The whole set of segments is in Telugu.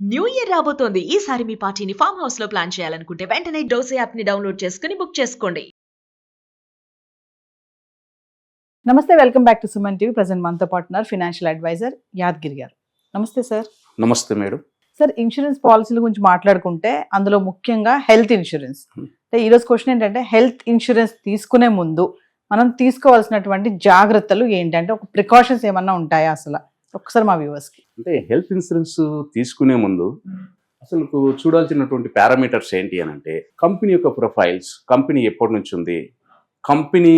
న్యూ ఇయర్ రాబోతోంది. ఈసారి మీ పార్టీని ఫామ్ హౌస్ లో ప్లాన్ చేయాలనుకుంటే వెంటనే డోసే యాప్ ని డౌన్లోడ్ చేసుకుని బుక్ చేసుకోండి. నమస్తే, welcome back to Suman TV. Present మనతో పాటు ఉన్నారు ఫైనాన్షియల్ అడ్వైజర్ యాదగిరి గారు. నమస్తే సార్. నమస్తే మేడం. సార్, ఇన్సూరెన్స్ పాలసీల గురించి మాట్లాడుకుంటే అందులో ముఖ్యంగా హెల్త్ ఇన్సూరెన్స్. అంటే ఈరోజు క్వశ్చన్ ఏంటంటే, హెల్త్ ఇన్సూరెన్స్ తీసుకునే ముందు మనం తీసుకోవాల్సినటువంటి జాగ్రత్తలు ఏంటంటే, ఒక ప్రికాషన్స్ ఏమన్నా ఉంటాయా అసలు? ఒకసారి మా వ్యూవర్స్కి. అంటే హెల్త్ ఇన్సూరెన్స్ తీసుకునే ముందు అసలు చూడాల్సినటువంటి పారామీటర్స్ ఏంటి అని అంటే, కంపెనీ యొక్క ప్రొఫైల్స్, కంపెనీ ఎప్పటి నుంచి ఉంది, కంపెనీ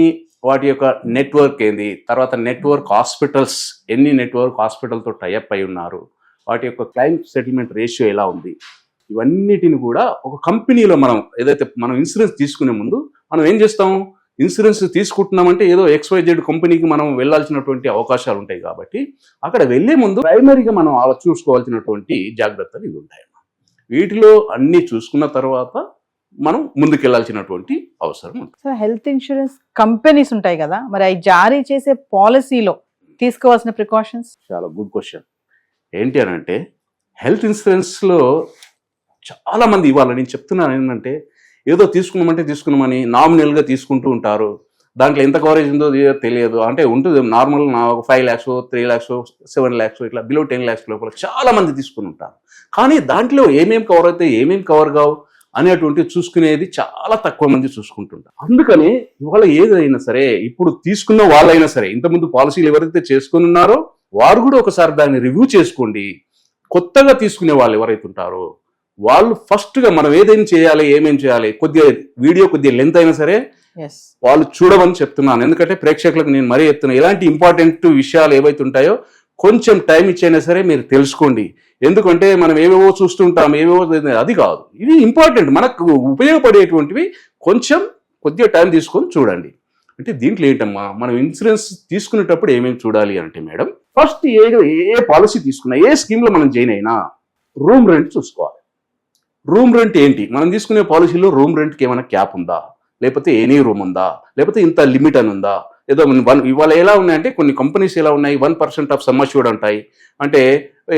వాటి యొక్క నెట్వర్క్ ఏంది, తర్వాత నెట్వర్క్ హాస్పిటల్స్, ఎన్ని నెట్వర్క్ హాస్పిటల్తో టైఅప్ అయి ఉన్నారు, వాటి యొక్క క్లైమ్ సెటిల్మెంట్ రేషియో ఎలా ఉంది, ఇవన్నిటిని కూడా ఒక కంపెనీలో మనం ఇన్సూరెన్స్ తీసుకునే ముందు మనం ఏం చేస్తాం, ఇన్సూరెన్స్ తీసుకుంటున్నామంటే ఏదో XYZ కంపెనీకి మనం వెళ్ళాల్సినటువంటి అవకాశాలు ఉంటాయి. కాబట్టి అక్కడ వెళ్లే ముందు ప్రైమరీగా మనం చూసుకోవాల్సినటువంటి జాగ్రత్తలు ఇవి ఉంటాయి. వీటిలో అన్ని చూసుకున్న తర్వాత మనం ముందుకెళ్లాల్సినటువంటి అవసరం ఉంటుంది. సో హెల్త్ ఇన్సూరెన్స్ కంపెనీస్ ఉంటాయి కదా, మరి అవి జారీ చేసే పాలసీలో తీసుకోవాల్సిన ప్రికాషన్స్? చాలా గుడ్ క్వశ్చన్. ఏంటి అని అంటే, హెల్త్ ఇన్సూరెన్స్లో చాలా మంది ఇవాళ నేను చెప్తున్నాను ఏంటంటే, ఏదో తీసుకున్నామని నామినల్గా తీసుకుంటూ ఉంటారు. దాంట్లో ఎంత కవరేజ్ ఉందో తెలియదు. అంటే ఉంటుంది నార్మల్ 5 lakhs, 3 lakhs, 7 lakhs, ఇట్లా బిలో 10 lakhs లోపల చాలా మంది తీసుకుని ఉంటారు. కానీ దాంట్లో ఏమేమి కవర్ అవుతాయి, ఏమేమి కవర్ కావు అనేటువంటి చూసుకునేది చాలా తక్కువ మంది చూసుకుంటుంటారు. అందుకని ఇవాళ ఏదైనా సరే, ఇప్పుడు తీసుకున్న వాళ్ళైనా సరే, ఇంతకుముందు పాలసీలు ఎవరైతే చేసుకుని ఉన్నారో వారు కూడా ఒకసారి దాన్ని రివ్యూ చేసుకోండి. కొత్తగా తీసుకునే వాళ్ళు ఎవరైతే ఉంటారో వాళ్ళు ఫస్ట్గా మనం ఏమేం చేయాలి, కొద్దిగా లెంత్ అయినా సరే వాళ్ళు చూడమని చెప్తున్నాను. ఎందుకంటే ప్రేక్షకులకు నేను మరీ చెప్తున్నా, ఇలాంటి ఇంపార్టెంట్ విషయాలు ఏవైతే ఉంటాయో కొంచెం టైం ఇచ్చైనా సరే మీరు తెలుసుకోండి. ఎందుకంటే మనం ఏవేవో చూస్తుంటాం, అది కాదు, ఇవి ఇంపార్టెంట్, మనకు ఉపయోగపడేటువంటివి. కొద్దిగా టైం తీసుకొని చూడండి. అంటే దీంట్లో ఏంటమ్మా, మనం ఇన్సూరెన్స్ తీసుకునేటప్పుడు ఏమేమి చూడాలి అంటే మేడం, ఫస్ట్ ఏ పాలసీ తీసుకున్నా, ఏ స్కీమ్లో మనం జాయిన్ అయినా రూమ్ రెంట్ చూసుకోవాలి. రూమ్ రెంట్ ఏంటి, మనం తీసుకునే పాలసీలో రూమ్ రెంట్కి ఏమైనా క్యాప్ ఉందా, లేకపోతే ఎనీ రూమ్ ఉందా, లేకపోతే ఇంత లిమిట్ అని ఉందా, ఏదో ఇవాళ ఎలా ఉన్నాయంటే కొన్ని కంపెనీస్ ఎలా ఉన్నాయి, 1% ఆఫ్ సమ్ అష్యూర్డ్ ఉంటాయి. అంటే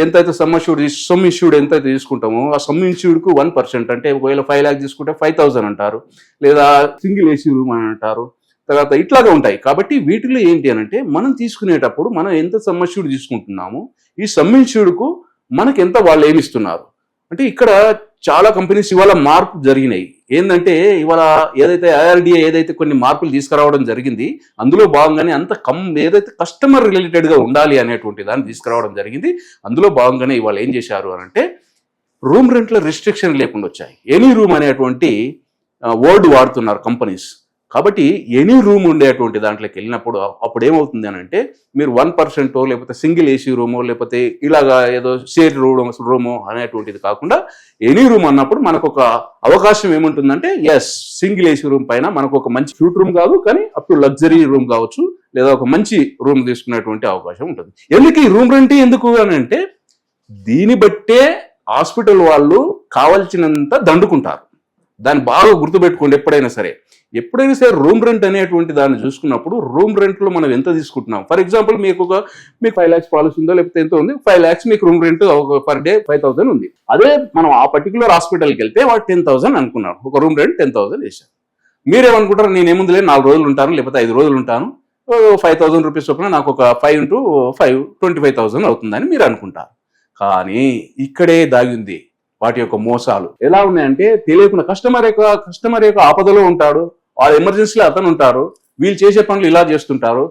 ఎంతైతే సమ్ ఇన్ష్యూర్డ్ ఎంతైతే తీసుకుంటామో ఆ సమ్ ఇన్ష్యూర్డ్కు 1%, అంటే ఒకవేళ 5 lakhs తీసుకుంటే 5,000 అంటారు, లేదా సింగిల్ ఏసీ రూమ్ అని అంటారు. తర్వాత ఇట్లాగా ఉంటాయి. కాబట్టి వీటిలో ఏంటి అని అంటే, మనం తీసుకునేటప్పుడు మనం ఎంత సమ్ అష్యూర్డ్ తీసుకుంటున్నామో ఈ సమ్ ఇన్ష్యూర్డ్కు మనకి ఎంత వాళ్ళు ఏమిస్తున్నారు. అంటే ఇక్కడ చాలా కంపెనీస్ ఇవాళ మార్పు జరిగినాయి. ఏంటంటే ఇవాళ IRDA ఏదైతే కొన్ని మార్పులు తీసుకురావడం జరిగింది, అందులో భాగంగానే ఏదైతే కస్టమర్ రిలేటెడ్గా ఉండాలి అనేటువంటి దాన్ని తీసుకురావడం జరిగింది. అందులో భాగంగానే ఇవాళ ఏం చేశారు అని అంటే, రూమ్ రెంట్ల రిస్ట్రిక్షన్ లేకుండా వచ్చాయి. ఎనీ రూమ్ అనేటువంటి వర్డ్ వాడుతున్నారు కంపెనీస్. కాబట్టి ఎనీ రూమ్ ఉండేటువంటి దాంట్లోకి వెళ్ళినప్పుడు అప్పుడు ఏమవుతుంది అని అంటే, మీరు 1% లేకపోతే సింగిల్ ఏసీ రూమో లేకపోతే ఇలాగా ఏదో షేర్ రూమో అనేటువంటిది కాకుండా ఎనీ రూమ్ అన్నప్పుడు మనకు ఒక అవకాశం ఏముంటుందంటే, సింగిల్ ఏసీ రూమ్ పైన మనకు ఒక మంచి ఫ్యూట్ రూమ్ కాదు కానీ అప్ టు లగ్జరీ రూమ్ కావచ్చు, లేదా ఒక మంచి రూమ్ తీసుకునేటువంటి అవకాశం ఉంటుంది. ఎందుకు ఈ రూమ్ రెంట్ ఎందుకు అని అంటే, దీన్ని బట్టే హాస్పిటల్ వాళ్ళు కావాల్సినంత దండుకుంటారు. దాన్ని బాగా గుర్తుపెట్టుకోండి. ఎప్పుడైనా సరే రూమ్ రెంట్ అనేటువంటి దాన్ని చూసుకున్నప్పుడు రూమ్ రెంట్లో మనం ఎంత తీసుకుంటున్నాం. ఫర్ ఎగ్జాంపుల్ మీకు 5 lakhs పాలసీ ఉందో లేకపోతే ఎంత ఉంది, 5 lakhs మీకు రూమ్ రెంట్ పర్ డే 5,000 ఉంది. అదే మనం ఆ పర్టికులర్ హాస్పిటల్కి వెళ్తే వాడు 10,000 అనుకున్నారు, ఒక రూమ్ రెంట్ 10,000 వేశారు. మీరేమనుకుంటారు, నేనేముందులే 4 రోజులు ఉంటాను లేకపోతే 5 రోజులు ఉంటాను, 5,000 రూపీస్ చొప్పున నాకు ఒక 5 into 5 25,000 అవుతుందని మీరు అనుకుంటారు. కానీ ఇక్కడే దాగింది వాటి యొక్క మోసాలు. ఎలా ఉన్నాయంటే, తెలియకుండా కస్టమర్ యొక్క ఆపదలో ఉంటాడు, వాళ్ళ ఎమర్జెన్సీలో అతను ఉంటారు, వీళ్ళు చేసే పనులు ఇలా చేస్తుంటారు.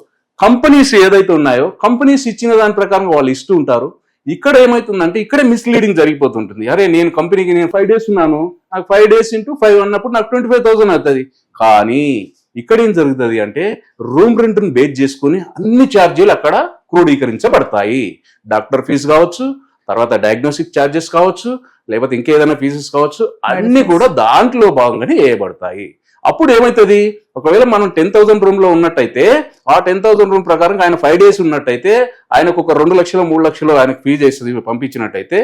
కంపెనీస్ ఏదైతే ఉన్నాయో కంపెనీస్ ఇచ్చిన దాని ప్రకారం వాళ్ళు ఇస్తూ ఉంటారు. ఇక్కడ ఏమవుతుందంటే, ఇక్కడే మిస్లీడింగ్ జరిగిపోతుంటుంది. అరే నేను కంపెనీకి 5 days ఉన్నాను, నాకు 5 days into 5 అన్నప్పుడు నాకు 25,000 అవుతుంది. కానీ ఇక్కడ ఏం జరుగుతుంది అంటే, రూమ్ రెంట్ను బేస్ చేసుకుని అన్ని ఛార్జీలు అక్కడ క్రోడీకరించబడతాయి. డాక్టర్ ఫీజు కావచ్చు, తర్వాత డయాగ్నోస్టిక్ ఛార్జెస్ కావచ్చు, లేకపోతే ఇంకేదైనా ఫీజెస్ కావచ్చు, అన్ని కూడా దాంట్లో భాగంగానే వేయబడతాయి. అప్పుడు ఏమవుతుంది, ఒకవేళ మనం 10,000 రూమ్లో ఉన్నట్టయితే ఆ 10,000 రూమ్ ప్రకారం ఆయన 5 days ఉన్నట్టయితే ఆయనకు ఒక 2 లక్షలు 3 లక్షలు ఆయనకు ఫీజు వేస్తుంది పంపించినట్టయితే,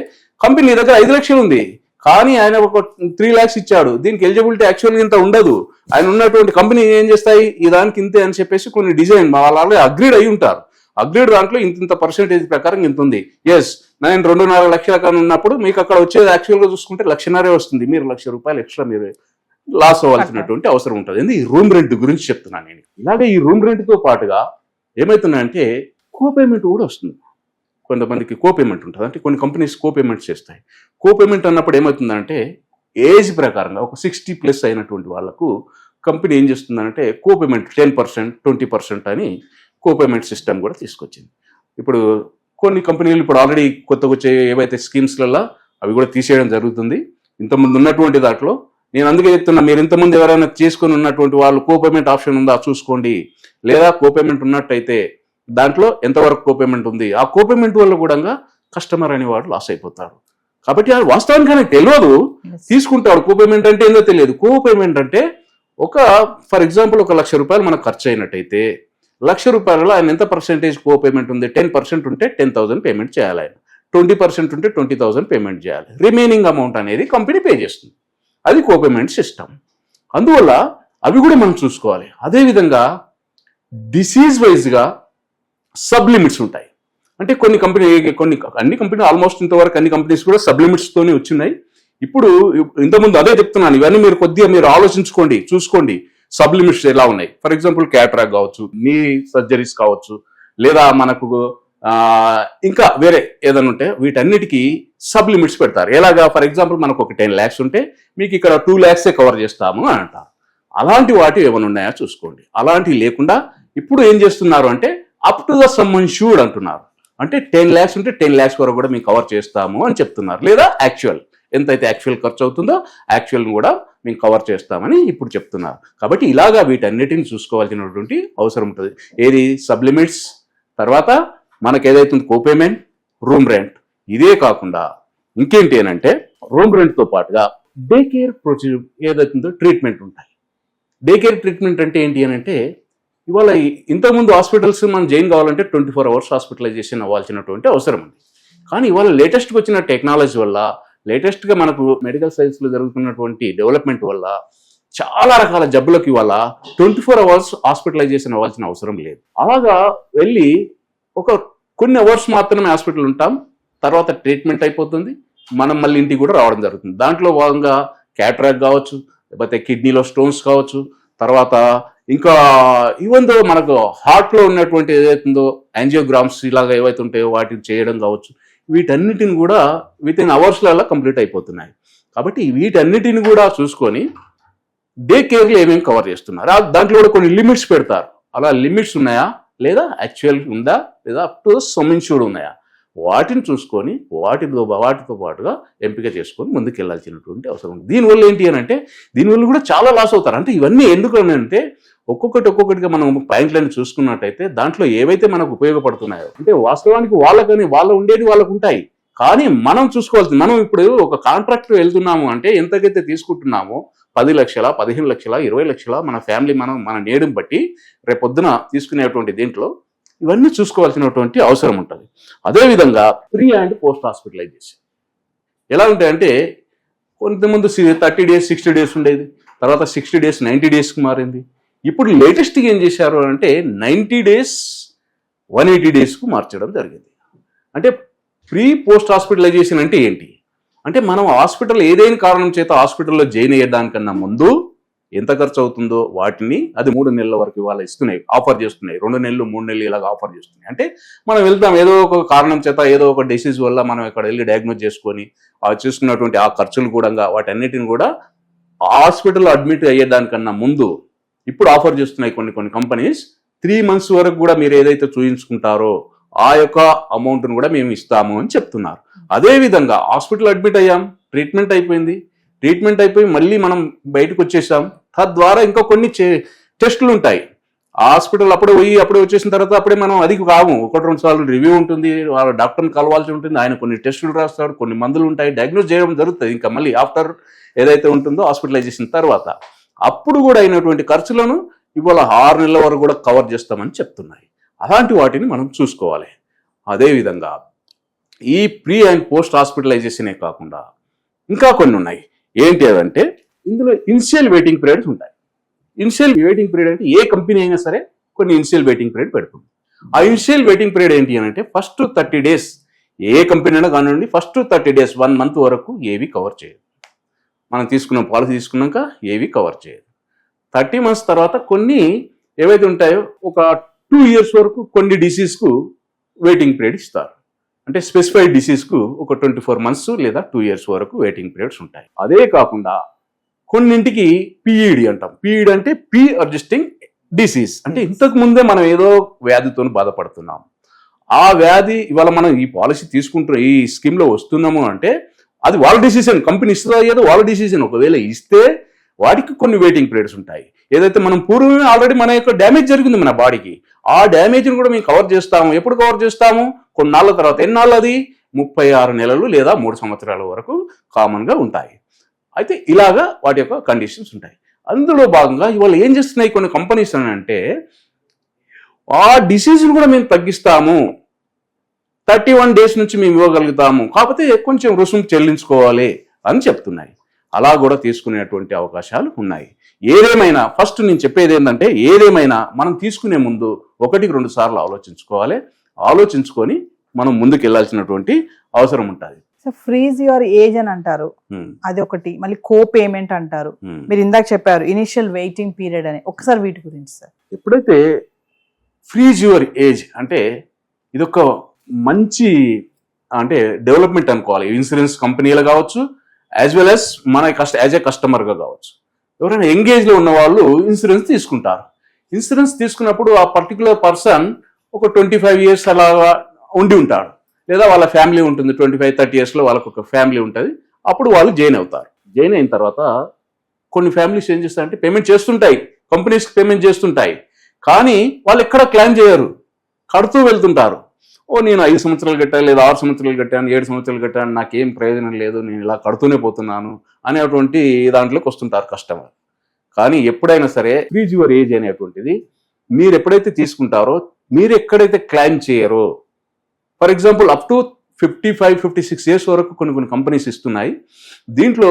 కంపెనీ దగ్గర 5 లక్షలు ఉంది కానీ ఆయన ఒక 3 lakhs ఇచ్చాడు. దీనికి ఎలిజిబిలిటీ యాక్చువల్గా ఇంత ఉండదు. ఆయన ఉన్నటువంటి కంపెనీ ఏం చేస్తాయి, ఈ దానికి ఇంతే అని చెప్పేసి కొన్ని డిజైన్ వాళ్ళు అగ్రీడ్ అయి ఉంటారు. అగ్రీడ్ దాంట్లో ఇంత పర్సెంటేజ్ ప్రకారం ఇంత ఉంది. ఎస్, నేను 2.5 లక్షల కన్నా ఉన్నప్పుడు మీకు అక్కడ వచ్చేది యాక్చువల్గా చూసుకుంటే 1,50,000 వస్తుంది. మీరు ₹1,00,000 ఎక్స్ట్రా మీరు లాస్ అవ్వాల్సినటువంటి అవసరం ఉంటుంది. ఎందుకు ఈ రూమ్ రెంట్ గురించి చెప్తున్నాను నేను. ఇలాగే ఈ రూమ్ రెంట్తో పాటుగా ఏమవుతుందంటే కోపేమెంట్ కూడా వస్తుంది. కొంతమందికి కోపేమెంట్ ఉంటుంది, అంటే కొన్ని కంపెనీస్ కోపేమెంట్స్ చేస్తాయి. కోపేమెంట్ అన్నప్పుడు ఏమవుతుందంటే ఏజ్ ప్రకారంగా ఒక 60+ అయినటువంటి వాళ్ళకు కంపెనీ ఏం చేస్తుందంటే కోపేమెంట్ 10%, 20% అని కోపేమెంట్ సిస్టమ్ కూడా తీసుకొచ్చింది. ఇప్పుడు కొన్ని కంపెనీలు ఇప్పుడు ఆల్రెడీ కొత్తగా వచ్చే ఏవైతే స్కీమ్స్లలో అవి కూడా తీసేయడం జరుగుతుంది. ఇంతకుముందు ఉన్నటువంటి దాంట్లో నేను అందుకే చెప్తున్నా, మీరు ఇంతకుముందు ఎవరైనా చేసుకుని ఉన్నటువంటి వాళ్ళు కోపేమెంట్ ఆప్షన్ ఉందా చూసుకోండి. లేదా కోపేమెంట్ ఉన్నట్టయితే దాంట్లో ఎంతవరకు కోపేమెంట్ ఉంది, ఆ కోపేమెంట్ వల్ల కూడా కస్టమర్ అనేవాడు లాస్ అయిపోతారు. కాబట్టి అది వాస్తవానికి ఆయనకు తెలియదు, తీసుకుంటాడు. కోపేమెంట్ అంటే ఏందో తెలియదు. కోపేమెంట్ అంటే ఫర్ ఎగ్జాంపుల్ ఒక ₹1,00,000 మనకు ఖర్చు అయినట్టయితే ₹1,00,000 ఆయన ఎంత పర్సెంటేజ్ కోపేమెంట్ ఉంది, 10% ఉంటే 10,000 పేమెంట్ చేయాలి. ఆయన 20% ఉంటే 20,000 పేమెంట్ చేయాలి. రిమైనింగ్ అమౌంట్ అనేది కంపెనీ పే చేస్తుంది. అది కోపేమెంట్ సిస్టమ్. అందువల్ల అవి కూడా మనం చూసుకోవాలి. అదేవిధంగా డిసీజ్ వైజ్గా సబ్ లిమిట్స్ ఉంటాయి. అంటే అన్ని కంపెనీ ఆల్మోస్ట్ ఇంతవరకు అన్ని కంపెనీస్ కూడా సబ్ లిమిట్స్తోనే వచ్చినాయి. ఇప్పుడు ఇంతకుముందు అదే చెప్తున్నాను, ఇవన్నీ మీరు కొద్దిగా ఆలోచించుకోండి, చూసుకోండి సబ్ లిమిట్స్ ఎలా ఉన్నాయి. ఫర్ ఎగ్జాంపుల్ క్యాటరాక్ట్ కావచ్చు, నీ సర్జరీస్ కావచ్చు, లేదా మనకు ఇంకా వేరే ఏదైనా ఉంటే వీటన్నిటికీ సబ్ లిమిట్స్ పెడతారు. ఎలాగా, ఫర్ ఎగ్జాంపుల్ మనకు ఒక 10 lakhs ఉంటే మీకు ఇక్కడ 2 lakhs కవర్ చేస్తాము అని అంటారు. అలాంటి వాటి ఏమైనా ఉన్నాయా చూసుకోండి. అలాంటివి లేకుండా ఇప్పుడు ఏం చేస్తున్నారు అంటే up to the sum insured అంటున్నారు. అంటే 10 lakhs ఉంటే 10 lakhs వరకు కూడా మేము కవర్ చేస్తాము అని చెప్తున్నారు. లేదా యాక్చువల్ ఎంతైతే యాక్చువల్ ఖర్చు అవుతుందో యాక్చువల్ని కూడా మేము కవర్ చేస్తామని ఇప్పుడు చెప్తున్నారు. కాబట్టి ఇలాగా వీటన్నిటిని చూసుకోవాల్సినటువంటి అవసరం ఉంటుంది. ఏది సబ్ లిమిట్స్, తర్వాత మనకు ఏదైతే కోపేమెంట్, రూమ్ రెంట్. ఇదే కాకుండా ఇంకేంటి అని అంటే రూమ్ రెంట్తో పాటుగా డే కేర్ ప్రొసీజర్ ఏదైతుందో ట్రీట్మెంట్ ఉంటాయి. డే కేర్ ట్రీట్మెంట్ అంటే ఏంటి అని అంటే ఇవాళ ఇంతకుముందు హాస్పిటల్స్ మనం జాయిన్ కావాలంటే 24 hours హాస్పిటలైజేషన్ అవ్వాల్సినటువంటి అవసరం ఉంది. కానీ ఇవాళ లేటెస్ట్గా వచ్చిన టెక్నాలజీ వల్ల, లేటెస్ట్గా మనకు మెడికల్ సైన్స్లో జరుగుతున్నటువంటి డెవలప్మెంట్ వల్ల చాలా రకాల జబ్బులకు ఇవాళ 24 hours హాస్పిటలైజేషన్ అవ్వాల్సిన అవసరం లేదు. అలాగా వెళ్ళి కొన్ని అవర్స్ మాత్రమే హాస్పిటల్ ఉంటాం, తర్వాత ట్రీట్మెంట్ అయిపోతుంది, మనం మళ్ళీ ఇంటికి కూడా రావడం జరుగుతుంది. దాంట్లో భాగంగా క్యాటరాక్ట్ కావచ్చు, లేకపోతే కిడ్నీలో స్టోన్స్ కావచ్చు, తర్వాత ఇంకా ఈవెన్ దో మనకు హార్ట్లో ఉన్నటువంటి ఏదైతుందో యాంజియోగ్రామ్స్ ఇలాగ ఏవైతే ఉంటాయో వాటిని చేయడం కావచ్చు, వీటన్నిటిని కూడా వితిన్ అవర్స్లలో కంప్లీట్ అయిపోతున్నాయి. కాబట్టి వీటన్నిటిని కూడా చూసుకొని డే కేర్లో ఏమేమి కవర్ చేస్తున్నారు, దాంట్లో కూడా కొన్ని లిమిట్స్ పెడతారు. అలా లిమిట్స్ ఉన్నాయా, లేదా యాక్చువల్ ఉందా, లేదా అప్ టు సమ్ ఇన్ష్యూర్డ్ ఉన్నాయా, వాటిని చూసుకొని వాటితో పాటుగా ఎంపిక చేసుకొని ముందుకు వెళ్ళాల్సినటువంటి అవసరం ఉంది. దీనివల్ల ఏంటి అని అంటే దీనివల్ల కూడా చాలా లాస్ అవుతారు. అంటే ఇవన్నీ ఎందుకు అంటే ఒక్కొక్కటిగా మనం పాయింట్లను చూసుకున్నట్టయితే దాంట్లో ఏవైతే మనకు ఉపయోగపడుతున్నాయో, అంటే వాస్తవానికి వాళ్ళ ఉండేది వాళ్ళకు ఉంటాయి. కానీ మనం చూసుకోవాల్సింది, మనం ఇప్పుడు ఒక కాంట్రాక్ట్ వెళ్తున్నాము అంటే ఎంతకైతే తీసుకుంటున్నామో 10 లక్షల, 15 లక్షల, 20 లక్షల మన ఫ్యామిలీ మన నేడుని బట్టి రేపొద్దున తీసుకునేటువంటి దీంట్లో ఇవన్నీ చూసుకోవాల్సినటువంటి అవసరం ఉంటుంది. అదేవిధంగా ప్రీ అండ్ పోస్ట్ హాస్పిటలైజేషన్ ఎలా ఉంటాయంటే కొంతమంది 30 days 60 days ఉండేది, తర్వాత 60 days 90 daysకి మారింది. ఇప్పుడు లేటెస్ట్గా ఏం చేశారు అంటే 90 days 180 daysకు మార్చడం జరిగింది. అంటే ప్రీ పోస్ట్ హాస్పిటలైజేషన్ అంటే ఏంటి అంటే మనం హాస్పిటల్ ఏదైనా కారణం చేత హాస్పిటల్లో జాయిన్ అయ్యేదానికన్నా ముందు ఎంత ఖర్చు అవుతుందో వాటిని అది 3 నెలల వరకు ఇవాళ ఇస్తున్నాయి, ఆఫర్ చేస్తున్నాయి. 2 నెలలు 3 నెలలు ఇలాగ ఆఫర్ చేస్తున్నాయి. అంటే మనం వెళ్తాం ఏదో ఒక కారణం చేత ఏదో ఒక డిసీజ్ వల్ల మనం ఇక్కడ వెళ్ళి డయాగ్నోజ్ చేసుకొని చూసుకున్నటువంటి ఆ ఖర్చులు కూడా వాటన్నిటిని కూడా హాస్పిటల్లో అడ్మిట్ అయ్యేదానికన్నా ముందు ఇప్పుడు ఆఫర్ చేస్తున్నాయి కొన్ని కంపెనీస్. 3 months వరకు కూడా మీరు ఏదైతే చూయించుకుంటారో ఆ యొక్క అమౌంట్ను కూడా మేము ఇస్తాము అని చెప్తున్నారు. అదేవిధంగా హాస్పిటల్ అడ్మిట్ అయ్యాం, ట్రీట్మెంట్ అయిపోయి మళ్ళీ మనం బయటకు వచ్చేసాం. తద్వారా ఇంకా కొన్ని టెస్టులు ఉంటాయి. హాస్పిటల్ అప్పుడే వచ్చేసిన తర్వాత అప్పుడే మనం అది కాము, 1-2 సార్లు రివ్యూ ఉంటుంది, వాళ్ళ డాక్టర్ని కలవాల్సి ఉంటుంది, ఆయన కొన్ని టెస్టులు రాస్తాడు, కొన్ని మందులు ఉంటాయి, డయాగ్నోజ్ చేయడం జరుగుతుంది. ఇంకా మళ్ళీ ఆఫ్టర్ ఏదైతే ఉంటుందో హాస్పిటలైజేషన్ తర్వాత అప్పుడు కూడా అయినటువంటి ఖర్చులను ఇవాళ 6 నెలల వరకు కూడా కవర్ చేస్తామని చెప్తున్నాయి. అలాంటి వాటిని మనం చూసుకోవాలి. అదేవిధంగా ఈ ప్రీ అండ్ పోస్ట్ హాస్పిటలైజేషనే కాకుండా ఇంకా కొన్ని ఉన్నాయి. ఏంటి అదంటే ఇందులో ఇనిషియల్ వెయిటింగ్ పీరియడ్స్ ఉంటాయి. ఇనిషియల్ వెయిటింగ్ పీరియడ్ అంటే ఏ కంపెనీ అయినా సరే కొన్ని ఇనిషియల్ వెయిటింగ్ పీరియడ్ పెడుతుంది. ఆ ఇనిషియల్ వెయిటింగ్ పీరియడ్ ఏంటి అని అంటే ఫస్ట్ 30 days ఏ కంపెనీ అయినా కానివ్వండి, ఫస్ట్ 30 days 1 month వరకు ఏవి కవర్ చేయదు. మనం తీసుకున్న పాలసీ తీసుకున్నాక ఏవి కవర్ చేయదు. 30 months తర్వాత కొన్ని ఏవైతే ఉంటాయో ఒక 2 years వరకు కొన్ని డిసీజ్కు వెయిటింగ్ పీరియడ్ ఇస్తారు. అంటే స్పెసిఫైడ్ డిసీజ్కు ఒక 24 months లేదా 2 years వరకు వెయిటింగ్ పీరియడ్స్ ఉంటాయి. అదే కాకుండా కొన్నింటికి పిఈడి అంటాం. పిఈడి అంటే పీ అడ్జస్టింగ్ డిసీజ్, అంటే ఇంతకు ముందే మనం ఏదో వ్యాధితో బాధపడుతున్నాం. ఆ వ్యాధి ఇవాళ మనం ఈ పాలసీ తీసుకుంటున్న ఈ స్కీమ్లో వస్తున్నాము అంటే అది వాళ్ళ డిసిజన్, కంపెనీ ఇస్తుందో ఏదో వాళ్ళ డిసిజన్. ఒకవేళ ఇస్తే వాటికి కొన్ని వెయిటింగ్ పీరియడ్స్ ఉంటాయి. ఏదైతే మనం పూర్వమే ఆల్రెడీ మన యొక్క డ్యామేజ్ జరిగింది మన బాడీకి, ఆ డ్యామేజ్ని కూడా మేము కవర్ చేస్తాము. ఎప్పుడు కవర్ చేస్తాము? కొన్నాళ్ళ తర్వాత. ఎన్నాళ్ళు అది? 36 నెలలు లేదా 3 సంవత్సరాల వరకు కామన్గా ఉంటాయి. అయితే ఇలాగా వాటి యొక్క కండిషన్స్ ఉంటాయి. అందులో భాగంగా ఇవాళ ఏం చేస్తున్నాయి కొన్ని కంపెనీస్ అని అంటే ఆ డిసీజ్ని కూడా మేము తగ్గిస్తాము, 31 days నుంచి మేము ఇవ్వగలుగుతాము, కాకపోతే కొంచెం రుసుము చెల్లించుకోవాలి అని చెప్తున్నాయి. అలా కూడా తీసుకునేటువంటి అవకాశాలు ఉన్నాయి. ఏదేమైనా ఫస్ట్ నేను చెప్పేది ఏంటంటే ఏదేమైనా మనం తీసుకునే ముందు 1-2 సార్లు ఆలోచించుకోవాలి. ఆలోచించుకొని మనం ముందుకు వెళ్ళాల్సినటువంటి అవసరం ఉంటుంది. సో ఫ్రీజ్ యువర్ ఏజ్ అని అంటారు, అది ఒకటి. మళ్ళీ కో పేమెంట్ అంటారు. మీరు ఇందాక చెప్పారు ఇనిషియల్ వెయిటింగ్ పీరియడ్ అని. ఒకసారి వీటి గురించి సార్. ఎప్పుడైతే ఫ్రీజ్ యువర్ ఏజ్ అంటే ఇదొక మంచి అంటే డెవలప్మెంట్ అనుకోవాలి. ఇన్సూరెన్స్ కంపెనీలు కావచ్చు, యాజ్ వెల్ యాజ్ మన యాజ్ ఏ కస్టమర్గా కావచ్చు. ఎవరైనా ఎంగేజ్లో ఉన్న వాళ్ళు ఇన్సూరెన్స్ తీసుకుంటారు. ఇన్సూరెన్స్ తీసుకున్నప్పుడు ఆ పర్టికులర్ పర్సన్ ఒక 25 years అలాగా ఉండి ఉంటాడు, లేదా వాళ్ళ ఫ్యామిలీ ఉంటుంది. 25-30 yearsలో వాళ్ళకు ఒక ఫ్యామిలీ ఉంటుంది. అప్పుడు వాళ్ళు జాయిన్ అవుతారు. జాయిన్ అయిన తర్వాత కొన్ని ఫ్యామిలీస్ ఏం చేస్తారంటే పేమెంట్ చేస్తుంటాయి, కంపెనీస్కి పేమెంట్ చేస్తుంటాయి, కానీ వాళ్ళు ఎక్కడ క్లెయిమ్ చేయరు, కడుతూ వెళ్తుంటారు. నేను 5 సంవత్సరాలు కట్టాను, లేదా 6 సంవత్సరాలు కట్టాను, 7 సంవత్సరాలు కట్టాను, నాకేం ప్రయోజనం లేదు, నేను ఇలా కడుతూనే పోతున్నాను అనేటువంటి దాంట్లోకి వస్తుంటారు కస్టమర్. కానీ ఎప్పుడైనా సరే ఫ్రీజ్ యువర్ ఏజ్ అనేటువంటిది మీరు ఎప్పుడైతే తీసుకుంటారో, మీరు ఎక్కడైతే క్లెయిమ్ చేయరో, for example up to 55-56 years వరకు కొన్ని కంపెనీస్ ఇస్తున్నాయి. దీంట్లో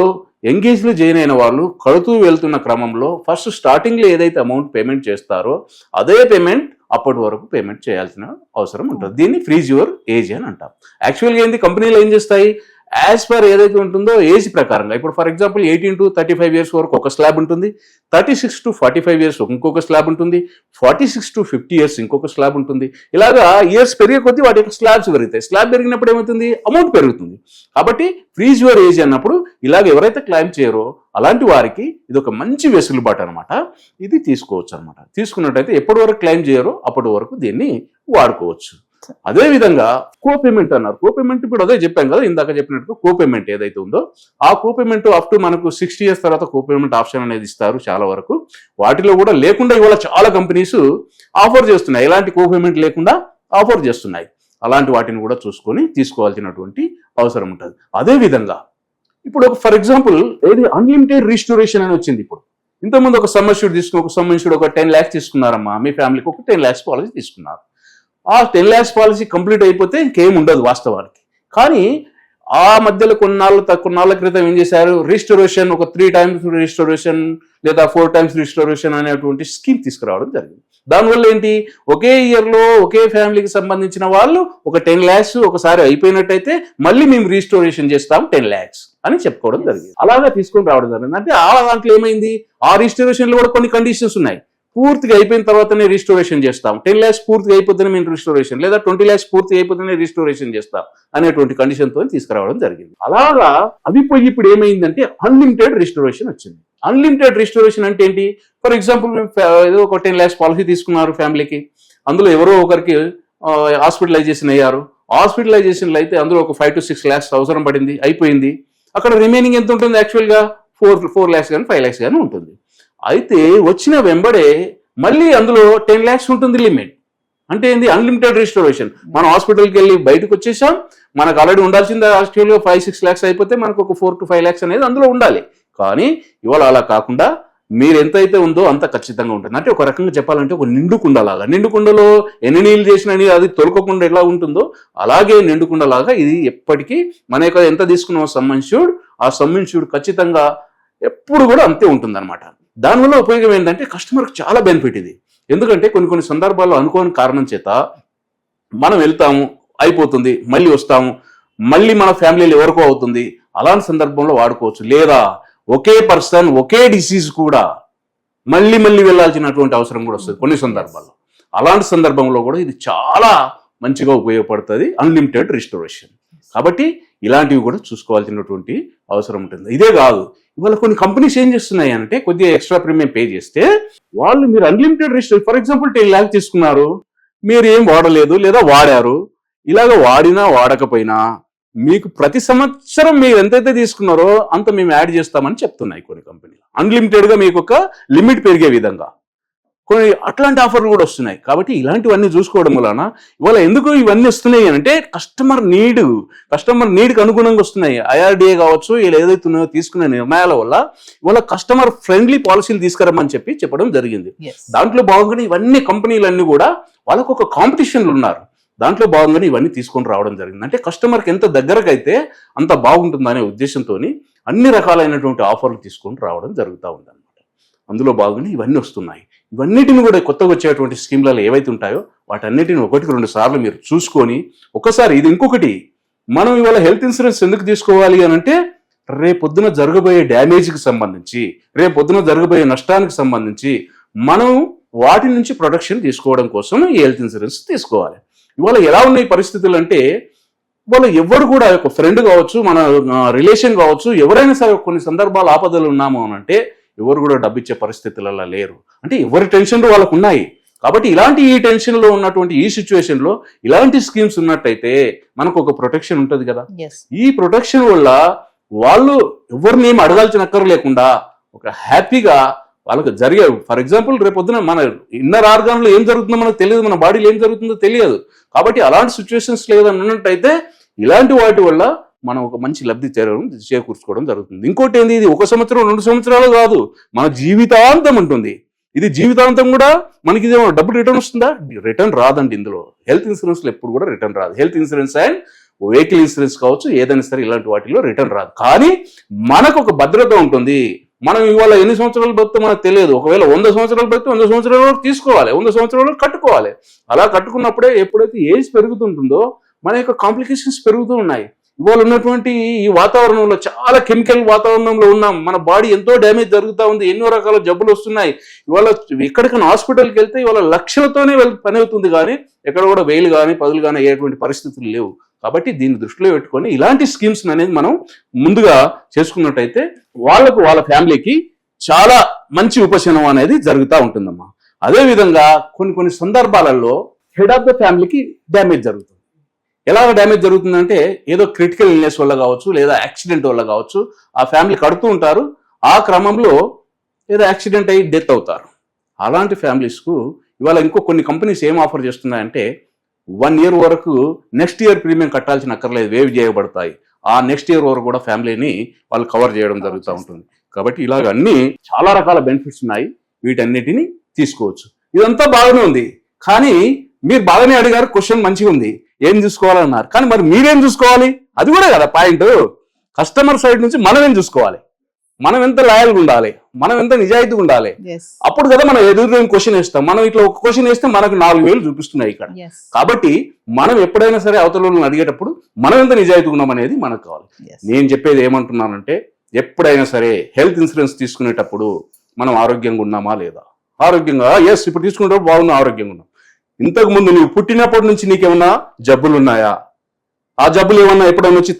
ఎంగేజ్లో జాయిన్ అయిన వాళ్ళు కడుతూ వెళ్తున్న క్రమంలో ఫస్ట్ స్టార్టింగ్లో ఏదైతే అమౌంట్ పేమెంట్ చేస్తారో అదే పేమెంట్ అప్పటి వరకు పేమెంట్ చేయాల్సిన అవసరం ఉంటుంది. దీన్ని ఫ్రీజ్ యువర్ ఏజ్ అని అంటాం. యాక్చువల్గా ఏంది, కంపెనీలు ఏం చేస్తాయి, యాజ్ పర్ ఏదైతే ఉంటుందో ఏజ్ ప్రకారంగా. ఇప్పుడు ఫర్ ఎగ్జాంపుల్ 18-35 years వరకు ఒక స్లాబ్ ఉంటుంది, 36-45 years ఇంకొక స్లాబ్ ఉంటుంది, 46-50 years ఇంకొక స్లాబ్ ఉంటుంది. ఇలాగా ఇయర్స్ పెరిగే కొద్దీ వాటి యొక్క స్లాబ్స్ పెరుగుతాయి. స్లాబ్ పెరిగినప్పుడు ఏమవుతుంది, అమౌంట్ పెరుగుతుంది. కాబట్టి ఫ్రీజ్ యువర్ ఏజ్ అన్నప్పుడు ఇలాగ ఎవరైతే క్లెయిమ్ చేయరో అలాంటి వారికి ఇది ఒక మంచి వెసులుబాటు అనమాట. ఇది తీసుకోవచ్చు అనమాట. తీసుకున్నట్టయితే ఎప్పటి వరకు క్లెయిమ్ చేయరో అప్పటి వరకు దీన్ని వాడుకోవచ్చు. అదే విధంగా కోపేమెంట్ అన్నారు. కోపేమెంట్ ఇప్పుడు అదే చెప్పాం కదా, ఇందాక చెప్పినట్టు కోపేమెంట్ ఏదైతే ఉందో ఆ కోపేమెంట్ అప్ టు మనకు 60 years తర్వాత కోపేమెంట్ ఆప్షన్ అనేది ఇస్తారు చాలా వరకు. వాటిలో కూడా లేకుండా ఇవాళ చాలా కంపెనీస్ ఆఫర్ చేస్తున్నాయి, ఎలాంటి కోపేమెంట్ లేకుండా ఆఫర్ చేస్తున్నాయి. అలాంటి వాటిని కూడా చూసుకొని తీసుకోవాల్సినటువంటి అవసరం ఉంటుంది. అదే విధంగా ఇప్పుడు ఫర్ ఎగ్జాంపుల్ ఏది అన్లిమిటెడ్ రిస్టోరేషన్ అని వచ్చింది. ఇప్పుడు ఇంతకుముందు ఒక సమ్మర్ష్యూడ్ తీసుకుని ఒక 10 lakhs తీసుకున్నారమ్మా, మీ ఫ్యామిలీకి ఒక 10 lakhs పాలసీ తీసుకున్నారు. ఆ 10 lakhs పాలసీ కంప్లీట్ అయిపోతే ఇంకేం ఉండదు వాస్తవానికి. కానీ ఆ మధ్యలో కొన్నాళ్ళ క్రితం ఏం చేశారు, రిస్టోరేషన్ ఒక 3 times రిస్టోరేషన్ లేదా 4 times రిస్టోరేషన్ అనేటువంటి స్కీమ్ తీసుకురావడం జరిగింది. దానివల్ల ఏంటి, ఒకే ఇయర్లో ఒకే ఫ్యామిలీకి సంబంధించిన వాళ్ళు ఒక 10 lakhs ఒకసారి అయిపోయినట్టయితే మళ్ళీ మేము రిస్టోరేషన్ చేస్తాం 10 lakhs అని చెప్పుకోవడం జరిగింది. అలాగా తీసుకొని రావడం జరిగింది. అంటే ఆ దాంట్లో ఏమైంది, ఆ రిస్టోరేషన్లో కూడా కొన్ని కండిషన్స్ ఉన్నాయి. పూర్తిగా అయిపోయిన తర్వాతనే రిస్టోరేషన్ చేస్తాం, 10 lakhs పూర్తిగా అయిపోతేనే మేము రిస్టోరేషన్, లేదా 20 lakhs పూర్తిగా అయిపోతేనే రిస్టోరేషన్ చేస్తాం అనేటువంటి కండిషన్తో తీసుకురావడం జరిగింది. అలాగా అవి పోయి ఇప్పుడు ఏమైందంటే అన్లిమిటెడ్ రిస్టోరేషన్ వచ్చింది. అన్లిమిటెడ్ రిస్టోరేషన్ అంటే ఏంటి, ఫర్ ఎగ్జాంపుల్ ఏదో ఒక 10 lakhs పాలసీ తీసుకున్నారు ఫ్యామిలీకి, అందులో ఎవరో ఒకరికి హాస్పిటలైజేషన్ అయ్యారు. హాస్పిటలైజేషన్లో అయితే అందులో ఒక 5 to 6 lakhs అవసరం పడింది, అయిపోయింది. అక్కడ రిమైనింగ్ ఎంత ఉంటుంది, యాక్చువల్గా 4 lakhs కానీ 5 lakhs కానీ ఉంటుంది. అయితే వచ్చిన వెంబడే మళ్ళీ అందులో 10 lakhs ఉంటుంది లిమిట్. అంటే ఏంది, అన్లిమిటెడ్ రిస్టోరేషన్. మనం హాస్పిటల్కి వెళ్ళి బయటకు వచ్చేసాం, మనకు ఆల్రెడీ ఉండాల్సింది యాక్చువల్గా 5-6 lakhs అయిపోతే మనకు ఒక 4 to 5 lakhs అనేది అందులో ఉండాలి. కానీ ఇవాళ అలా కాకుండా మీరు ఎంత అయితే ఉందో అంత ఖచ్చితంగా ఉంటుంది. అంటే ఒక రకంగా చెప్పాలంటే ఒక నిండుకుండలాగా, నిండుకుండలో ఎన్ని నీళ్ళు చేసినా అది తొలకకుండా ఎలా ఉంటుందో అలాగే నిండుకుండలాగా ఇది ఎప్పటికీ మన యొక్క ఎంత తీసుకున్నామో సమ్మిన్ష్యూర్డ్, ఆ సమ్మిన్ష్యూర్డ్ ఖచ్చితంగా ఎప్పుడు కూడా అంతే ఉంటుందన్నమాట. దానివల్ల ఉపయోగం ఏంటంటే కస్టమర్కి చాలా బెనిఫిట్ ఇది. ఎందుకంటే కొన్ని సందర్భాల్లో అనుకోని కారణం చేత మనం వెళ్తాము, అయిపోతుంది, మళ్ళీ వస్తాము, మళ్ళీ మన ఫ్యామిలీలో ఎవరికో అవుతుంది, అలాంటి సందర్భంలో వాడుకోవచ్చు. లేదా ఒకే పర్సన్ ఒకే డిసీజ్ కూడా మళ్ళీ వెళ్ళాల్సినటువంటి అవసరం కూడా వస్తుంది కొన్ని సందర్భాల్లో. అలాంటి సందర్భంలో కూడా ఇది చాలా మంచిగా ఉపయోగపడుతుంది, అన్లిమిటెడ్ రిస్టోరేషన్. కాబట్టి ఇలాంటివి కూడా చూసుకోవాల్సినటువంటి అవసరం ఉంటుంది. ఇదే కాదు, ఇవాళ కొన్ని కంపెనీస్ ఏం చేస్తున్నాయి అంటే కొద్దిగా ఎక్స్ట్రా ప్రీమియం పే చేస్తే వాళ్ళు మీరు unlimited restore, for example 10 lakhs తీసుకున్నారు, మీరు ఏం వాడలేదు లేదా వాడారు, ఇలాగ వాడినా వాడకపోయినా మీకు ప్రతి సంవత్సరం మీరు ఎంతైతే తీసుకున్నారో అంత మేము యాడ్ చేస్తామని చెప్తున్నాయి కొన్ని కంపెనీలు. అన్లిమిటెడ్గా మీకు ఒక లిమిట్ పెరిగే విధంగా కొన్ని అట్లాంటి ఆఫర్లు కూడా వస్తున్నాయి. కాబట్టి ఇలాంటివన్నీ చూసుకోవడం వలన ఇవాళ ఎందుకు ఇవన్నీ వస్తున్నాయి అంటే కస్టమర్ నీడ్కి అనుగుణంగా వస్తున్నాయి. IRDA కావచ్చు, వీళ్ళు ఏదైతే ఉన్నాయో తీసుకునే నిర్ణయాల వల్ల ఇవాళ కస్టమర్ ఫ్రెండ్లీ పాలసీలు తీసుకురమ్మని చెప్పడం జరిగింది. దాంట్లో భాగంగానే ఇవన్నీ కంపెనీలన్నీ కూడా వాళ్ళకు ఒక కాంపిటీషన్లు ఉన్నారు, దాంట్లో భాగంగానే ఇవన్నీ తీసుకొని రావడం జరిగింది. అంటే కస్టమర్కి ఎంత దగ్గరకైతే అంత బాగుంటుందనే ఉద్దేశంతో అన్ని రకాలైనటువంటి ఆఫర్లు తీసుకొని రావడం జరుగుతూ ఉంది అనమాట. అందులో భాగంగానే ఇవన్నీ వస్తున్నాయి. ఇవన్నిటిని కూడా కొత్తగా వచ్చేటువంటి స్కీమ్లలో ఏవైతే ఉంటాయో వాటన్నిటిని 1-2 సార్లు మీరు చూసుకొని ఒకసారి ఇది ఇంకొకటి, మనం ఇవాళ హెల్త్ ఇన్సూరెన్స్ ఎందుకు తీసుకోవాలి అని అంటే రేపొద్దున జరగబోయే డ్యామేజ్కి సంబంధించి, రేపొద్దున జరగబోయే నష్టానికి సంబంధించి మనం వాటి నుంచి ప్రొటెక్షన్ తీసుకోవడం కోసం ఈ హెల్త్ ఇన్సూరెన్స్ తీసుకోవాలి. ఇవాళ ఎలా ఉన్నాయి పరిస్థితులు అంటే వాళ్ళు ఎవరు కూడా ఒక ఫ్రెండ్ కావచ్చు, మన రిలేషన్ కావచ్చు, ఎవరైనా సరే కొన్ని సందర్భాలు ఆపదలు ఉన్నాము అని అంటే ఎవరు కూడా డబ్బు ఇచ్చే పరిస్థితులలో లేరు. అంటే ఎవరి టెన్షన్లు వాళ్ళకు ఉన్నాయి. కాబట్టి ఇలాంటి ఈ టెన్షన్లో ఉన్నటువంటి ఈ సిచ్యువేషన్లో ఇలాంటి స్కీమ్స్ ఉన్నట్టయితే మనకు ఒక ప్రొటెక్షన్ ఉంటుంది కదా. ఈ ప్రొటెక్షన్ వల్ల వాళ్ళు ఎవరిని ఏమి అడగాల్సిన అక్కర లేకుండా ఒక హ్యాపీగా వాళ్ళకి జరిగే, ఫర్ ఎగ్జాంపుల్ రేపొద్దున మన ఇన్నర్ ఆర్గాన్లో ఏం జరుగుతుందో మనకు తెలియదు, మన బాడీలో ఏం జరుగుతుందో తెలియదు. కాబట్టి అలాంటి సిచ్యువేషన్స్ లేదని ఉన్నట్టయితే ఇలాంటి వాటి వల్ల మనం ఒక మంచి లబ్ధి చేకూర్చుకోవడం జరుగుతుంది. ఇంకోటి ఏంది, ఇది 1 సంవత్సరం 2 సంవత్సరాలు కాదు, మన జీవితాంతం ఉంటుంది. ఇది జీవితాంతం కూడా మనకి ఇదేమో డబ్బులు రిటర్న్ వస్తుందా? రిటర్న్ రాదండి. ఇందులో హెల్త్ ఇన్సూరెన్స్లో ఎప్పుడు కూడా రిటర్న్ రాదు. Health insurance and vehicle insurance కావచ్చు, ఏదైనా సరే ఇలాంటి వాటిలో రిటర్న్ రాదు. కానీ మనకు ఒక భద్రత ఉంటుంది. మనం ఇవాళ ఎన్ని సంవత్సరాలు బతితో మనకు తెలియదు. ఒకవేళ 100 సంవత్సరాలు బతితో 100 సంవత్సరాల వరకు తీసుకోవాలి, 100 సంవత్సరాల వరకు కట్టుకోవాలి. అలా కట్టుకున్నప్పుడే ఎప్పుడైతే ఏజ్ పెరుగుతుంటుందో మన యొక్క కాంప్లికేషన్స్ పెరుగుతూ ఉన్నాయి. ఇవాళ ఉన్నటువంటి ఈ వాతావరణంలో చాలా కెమికల్ వాతావరణంలో ఉన్నాం, మన బాడీ ఎంతో డ్యామేజ్ జరుగుతూ ఉంది, ఎన్నో రకాల జబ్బులు వస్తున్నాయి. ఇవాళ ఎక్కడికైనా హాస్పిటల్కి వెళ్తే ఇవాళ లక్షలతోనే పని అవుతుంది, కానీ ఎక్కడ కూడా 1000 కానీ 10 కానీ అయ్యేటువంటి పరిస్థితులు లేవు. కాబట్టి దీన్ని దృష్టిలో పెట్టుకొని ఇలాంటి స్కీమ్స్ అనేది మనం ముందుగా చేసుకున్నట్టయితే వాళ్ళకు వాళ్ళ ఫ్యామిలీకి చాలా మంచి ఉపశమనం అనేది జరుగుతూ ఉంటుందమ్మా. అదేవిధంగా కొన్ని సందర్భాలలో హెడ్ ఆఫ్ ద ఫ్యామిలీకి డ్యామేజ్ జరుగుతుంది. ఎలా డ్యామేజ్ జరుగుతుందంటే ఏదో క్రిటికల్ ఇల్నెస్ వల్ల కావచ్చు, లేదా యాక్సిడెంట్ వల్ల కావచ్చు, ఆ ఫ్యామిలీ కడుతూ ఉంటారు, ఆ క్రమంలో ఏదో యాక్సిడెంట్ అయ్యి డెత్ అవుతారు. అలాంటి ఫ్యామిలీస్కు ఇవాళ ఇంకో కొన్ని కంపెనీస్ ఏం ఆఫర్ చేస్తున్నాయంటే 1 year వరకు నెక్స్ట్ ఇయర్ ప్రీమియం కట్టాల్సిన అక్కర్లేదు, వేవ్ చేయబడతాయి. ఆ నెక్స్ట్ ఇయర్ వరకు కూడా ఫ్యామిలీని వాళ్ళు కవర్ చేయడం జరుగుతూ ఉంటుంది. కాబట్టి ఇలాగ అన్ని చాలా రకాల బెనిఫిట్స్ ఉన్నాయి, వీటన్నిటిని తీసుకోవచ్చు. ఇదంతా బాగానే ఉంది, కానీ మీరు బాగానే అడిగారు, క్వశ్చన్ మంచిగా ఉంది, ఏం చూసుకోవాలన్నారు. కానీ మరి మీరేం చూసుకోవాలి? అది కూడా కదా పాయింట్. కస్టమర్ సైడ్ నుంచి మనం ఏం చూసుకోవాలి, మనం ఎంత లాయల్గా ఉండాలి, మనం ఎంత నిజాయితీగా ఉండాలి. అప్పుడు కదా మనం ఎదురు క్వశ్చన్ వేస్తాం. మనం ఇట్లా ఒక క్వశ్చన్ వేస్తే మనకు 4000 చూపిస్తున్నాయి ఇక్కడ. కాబట్టి మనం ఎప్పుడైనా సరే అవతలను అడిగేటప్పుడు మనం ఎంత నిజాయితీగా ఉన్నాం అనేది మనకు కావాలి. నేను చెప్పేది ఏమంటున్నానంటే ఎప్పుడైనా సరే హెల్త్ ఇన్సూరెన్స్ తీసుకునేటప్పుడు మనం ఆరోగ్యంగా ఉన్నామా లేదా, ఆరోగ్యంగా ఎస్ ఇప్పుడు తీసుకునేటప్పుడు బాగున్నా, ఆరోగ్యంగా ఉన్నాం. ఇంతకు ముందు నువ్వు పుట్టినప్పటి నుంచి నీకేమన్నా జబ్బులు ఉన్నాయా, ఆ జబ్బులు ఏమన్నా ఎప్పుడైనా వచ్చి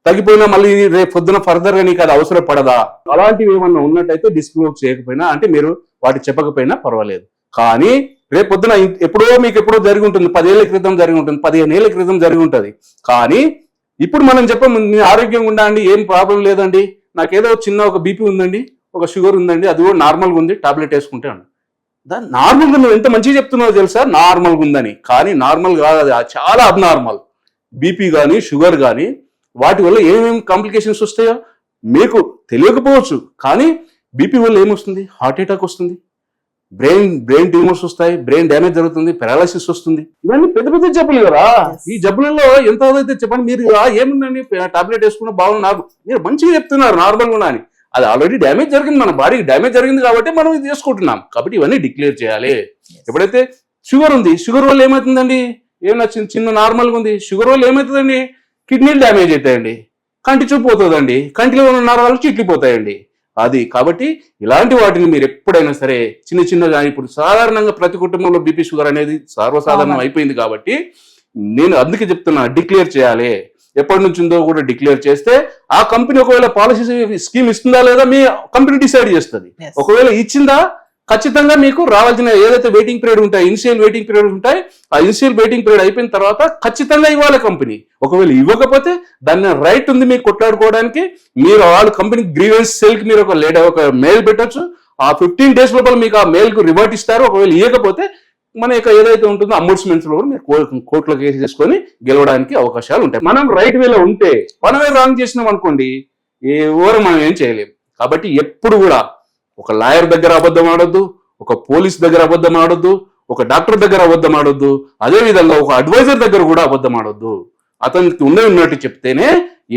తగ్గిపోయినా మళ్ళీ రేపు పొద్దున ఫర్దర్ గా నీకు అది అవసరపడదా? అలాంటివి ఏమన్నా ఉన్నట్టయితే డిస్క్లోజ్ చేయకపోయినా, అంటే మీరు వాటి చెప్పకపోయినా పర్వాలేదు. కానీ రేపు పొద్దున మీకు ఎప్పుడో జరిగి ఉంటుంది, 10 ఏళ్ల క్రితం జరిగి ఉంటుంది, 15 ఏళ్ల క్రితం జరిగి ఉంటుంది. కానీ ఇప్పుడు మనం చెప్పము, నేను ఆరోగ్యంగా ఉండండి, ఏం ప్రాబ్లం లేదండి, నాకేదో చిన్న ఒక బీపీ ఉందండి, ఒక షుగర్ ఉందండి, అది కూడా నార్మల్గా ఉంది, టాబ్లెట్ వేసుకుంటే అండి. దాన్ని నార్మల్గా నువ్వు ఎంత మంచిగా చెప్తున్నావు తెలుసా, నార్మల్గా ఉందని. కానీ నార్మల్ కాదు, అది చాలా అబ్నార్మల్. బీపీ కానీ షుగర్ కానీ వాటి వల్ల ఏమేమి కాంప్లికేషన్స్ వస్తాయో మీకు తెలియకపోవచ్చు. కానీ బీపీ వల్ల ఏమొస్తుంది, హార్ట్ అటాక్ వస్తుంది, బ్రెయిన్ ట్యూమర్స్ వస్తాయి, బ్రెయిన్ డ్యామేజ్ జరుగుతుంది, పెరాలసిస్ వస్తుంది. ఇవన్నీ పెద్ద జబ్బులు కదా. ఈ జబ్బులలో ఎంత అయితే చెప్పండి, మీరు ఏముందండి టాబ్లెట్ వేసుకున్న బాగున్నారు, మీరు మంచిగా చెప్తున్నారు నార్మల్గా ఉన్నా అని. అది ఆల్రెడీ డ్యామేజ్ జరిగింది, మన బాడీకి డ్యామేజ్ జరిగింది కాబట్టి మనం ఇది చేసుకుంటున్నాం. కాబట్టి ఇవన్నీ డిక్లేర్ చేయాలి. ఎప్పుడైతే షుగర్ ఉంది, షుగర్ వల్ల ఏమవుతుందండి, ఏమన్నా చిన్న నార్మల్గా ఉంది, షుగర్ వల్ల ఏమవుతుందండి, కిడ్నీలు డ్యామేజ్ అవుతాయండి, కంటి చూపు పోతుందండి, కంటిలో ఉన్న నరాలు చిట్లిపోతాయండి. అది కాబట్టి ఇలాంటి వాటిని మీరు ఎప్పుడైనా సరే చిన్నగా, ఇప్పుడు సాధారణంగా ప్రతి కుటుంబంలో బీపీ షుగర్ అనేది సర్వసాధారణం అయిపోయింది కాబట్టి నేను అందుకే చెప్తున్నా, డిక్లేర్ చేయాలి. ఎప్పటి నుంచి ఉందో కూడా డిక్లేర్ చేస్తే ఆ కంపెనీ ఒకవేళ పాలసీ స్కీమ్ ఇస్తుందా లేదా మీ కంపెనీ డిసైడ్ చేస్తుంది. ఒకవేళ ఇచ్చిందా ఖచ్చితంగా మీకు రావాల్సిన ఏదైతే వెయిటింగ్ పీరియడ్ ఉంటాయి, ఇనిషియల్ వెయిటింగ్ పీరియడ్ ఉంటాయి, ఆ ఇనిషియల్ వెయిటింగ్ పీరియడ్ అయిపోయిన తర్వాత ఖచ్చితంగా ఇవ్వాలి కంపెనీ. ఒకవేళ ఇవ్వకపోతే దాన్ని రైట్ ఉంది మీకు కొట్లాడుకోవడానికి. మీరు వాళ్ళ కంపెనీ గ్రీవెన్స్ సెల్ కి మీరు ఒక మెయిల్ పెట్టొచ్చు. ఆ 15 days లోపల మీకు ఆ మెయిల్ కు రివర్ట్ ఇస్తారు. ఒకవేళ ఇవ్వకపోతే మన యొక్క ఏదైతే ఉంటుందో అంబుడ్స్మెంట్స్ లో మీరు కోర్టులో కేసు చేసుకొని గెలవడానికి అవకాశాలు ఉంటాయి. మనం రైట్ వేలో ఉంటే, మనమే రాంగ్ చేసినాం అనుకోండి, ఎవరు మనం ఏం చేయలేం. కాబట్టి ఎప్పుడు కూడా ఒక లాయర్ దగ్గర అబద్ధం ఆడొద్దు, ఒక పోలీస్ దగ్గర అబద్ధం ఆడొద్దు, ఒక డాక్టర్ దగ్గర అబద్ధం ఆడొద్దు, అదే విధంగా ఒక అడ్వైజర్ దగ్గర కూడా అబద్ధం ఆడొద్దు. అతనికి ఉన్నట్టు చెప్తేనే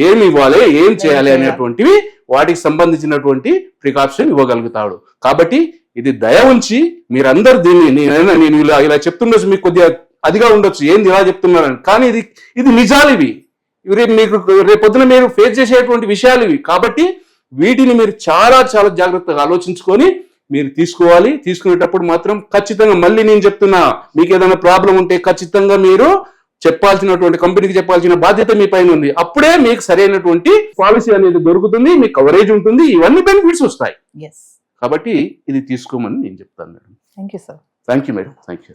ఏమి ఇవ్వాలి, ఏం చేయాలి అనేటువంటివి వాటికి సంబంధించినటువంటి ప్రికాషన్ ఇవ్వగలుగుతాడు. కాబట్టి ఇది దయ ఉంచి మీరందరూ దీన్ని, నేను ఇలా చెప్తుండొచ్చు, మీకు కొద్దిగా అదిగా ఉండొచ్చు, ఏంది ఇలా చెప్తున్నారని, కానీ ఇది నిజాలు. ఇవి మీకు రేపొద్దున మీరు ఫేస్ చేసేటువంటి విషయాలు ఇవి. కాబట్టి వీటిని మీరు చాలా జాగ్రత్తగా ఆలోచించుకొని మీరు తీసుకోవాలి. తీసుకునేటప్పుడు మాత్రం ఖచ్చితంగా, మళ్ళీ నేను చెప్తున్నా, మీకు ఏదైనా ప్రాబ్లం ఉంటే ఖచ్చితంగా మీరు చెప్పాల్సినటువంటి కంపెనీకి చెప్పాల్సిన బాధ్యత మీ పైన ఉంది. అప్పుడే మీకు సరైనటువంటి పాలసీ అనేది దొరుకుతుంది, మీకు కవరేజ్ ఉంటుంది, ఇవన్నీ బెనిఫిట్స్ వస్తాయి. కాబట్టి ఇది తీసుకోమని నేను చెప్తాను madam. Thank you sir. Thank you madam. Thank you.